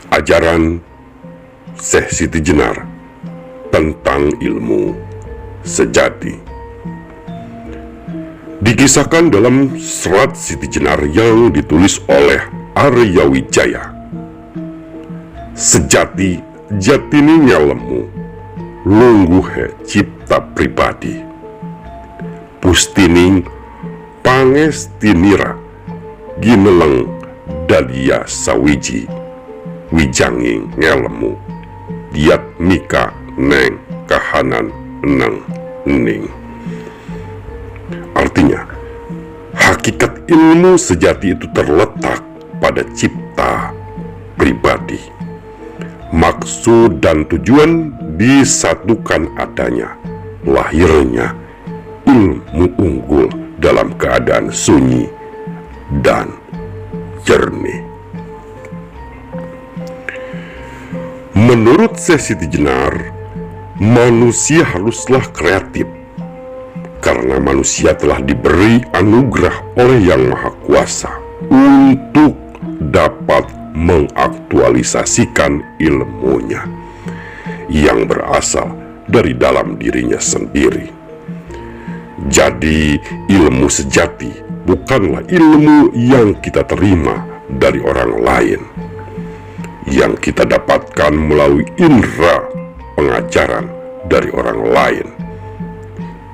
Ajaran Syekh Siti Jenar tentang ilmu sejati dikisahkan dalam Serat Siti Jenar yang ditulis oleh Arya Wijaya. Sejati jatinya lemu lungguhe cipta pribadi, pustining pangestinira gineleng dalia sawiji wijanging ngelemu diat mika neng kahanan neng ning. Artinya, hakikat ilmu sejati itu terletak pada cipta pribadi. Maksud dan tujuan disatukan adanya lahirnya ilmu unggul dalam keadaan sunyi dan jernih. Menurut Syekh Siti Jenar, manusia haruslah kreatif karena manusia telah diberi anugerah oleh Yang Maha Kuasa untuk dapat mengaktualisasikan ilmunya yang berasal dari dalam dirinya sendiri. Jadi, ilmu sejati bukanlah ilmu yang kita terima dari orang lain, yang kita dapatkan melalui indera pengajaran dari orang lain.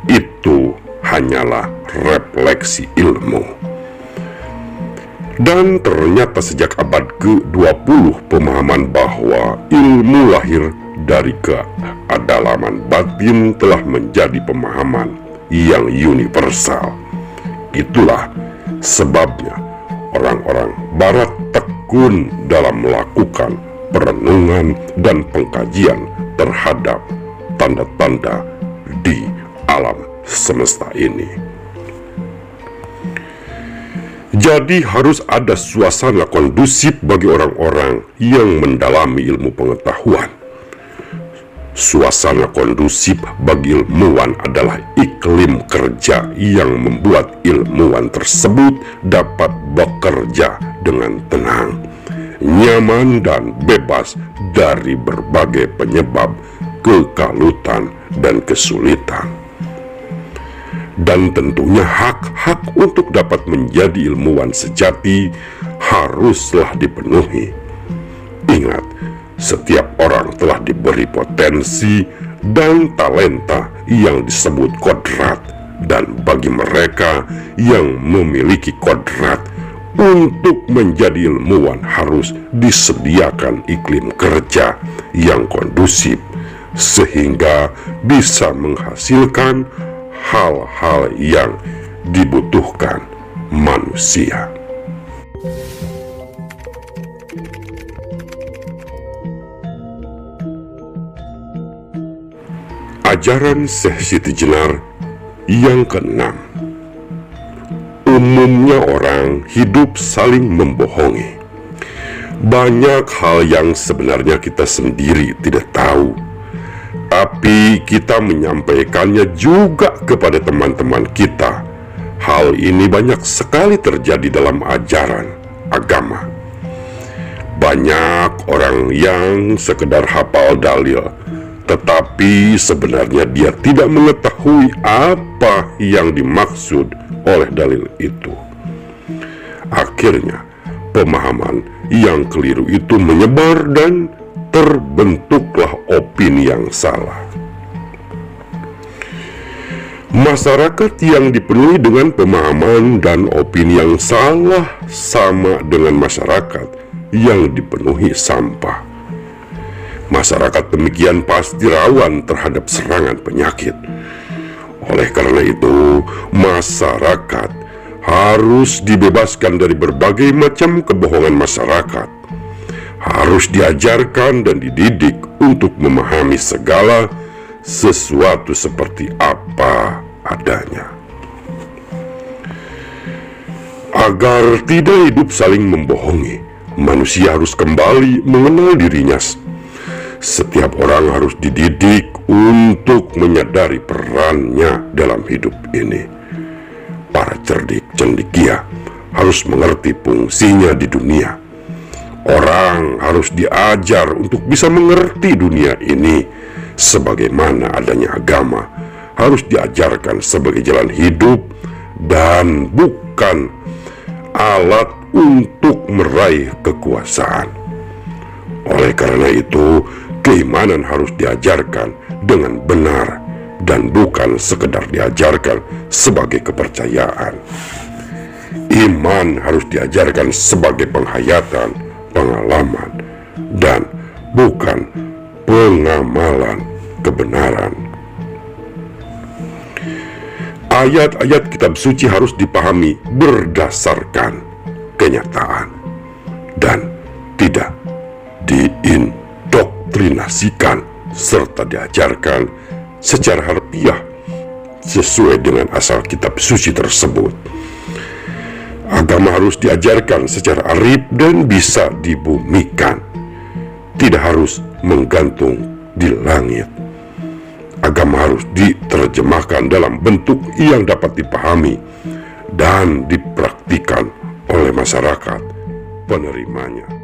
Itu hanyalah refleksi ilmu. Dan ternyata sejak abad ke-20 pemahaman bahwa ilmu lahir dari keadalaman batin telah menjadi pemahaman yang universal. Itulah sebabnya orang-orang barat tekun dalam melakukan perenungan dan pengkajian terhadap tanda-tanda di alam semesta ini. Jadi harus ada suasana kondusif bagi orang-orang yang mendalami ilmu pengetahuan. Suasana kondusif bagi ilmuwan adalah iklim kerja yang membuat ilmuwan tersebut dapat bekerja dengan tenang, nyaman dan bebas dari berbagai penyebab kekalutan dan kesulitan. Dan tentunya hak-hak untuk dapat menjadi ilmuwan sejati haruslah dipenuhi. Ingat, setiap orang telah diberi potensi dan talenta yang disebut kodrat, dan bagi mereka yang memiliki kodrat, untuk menjadi ilmuwan harus disediakan iklim kerja yang kondusif sehingga bisa menghasilkan hal-hal yang dibutuhkan manusia. Ajaran Syekh Siti Jenar yang keenam. Umumnya orang hidup saling membohongi. Banyak hal yang sebenarnya kita sendiri tidak tahu, tapi kita menyampaikannya juga kepada teman-teman kita. Hal ini banyak sekali terjadi dalam ajaran agama. Banyak orang yang sekedar hafal dalil, tetapi sebenarnya dia tidak mengetahui apa yang dimaksud oleh dalil itu. Akhirnya, pemahaman yang keliru itu menyebar dan terbentuklah opini yang salah. Masyarakat yang dipenuhi dengan pemahaman dan opini yang salah sama dengan masyarakat yang dipenuhi sampah. Masyarakat demikian pasti rawan terhadap serangan penyakit. Oleh karena itu, masyarakat harus dibebaskan dari berbagai macam kebohongan masyarakat. Harus diajarkan dan dididik untuk memahami segala sesuatu seperti apa adanya. Agar tidak hidup saling membohongi, manusia harus kembali mengenal dirinya. Setiap orang harus dididik untuk menyadari perannya dalam hidup ini. Para cerdik cendekia harus mengerti fungsinya di dunia. Orang harus diajar untuk bisa mengerti dunia ini. Sebagaimana adanya agama harus diajarkan sebagai jalan hidup dan bukan alat untuk meraih kekuasaan. Oleh karena itu, keimanan harus diajarkan dengan benar dan bukan sekedar diajarkan sebagai kepercayaan. Iman harus diajarkan sebagai penghayatan, pengalaman, dan bukan pengamalan kebenaran. Ayat-ayat kitab suci harus dipahami berdasarkan kenyataan dan tidak diindoktrinasikan serta diajarkan secara harfiah sesuai dengan asal kitab suci tersebut. Agama harus diajarkan secara arif dan bisa dibumikan, tidak harus menggantung di langit. Agama harus diterjemahkan dalam bentuk yang dapat dipahami dan dipraktikkan oleh masyarakat penerimanya.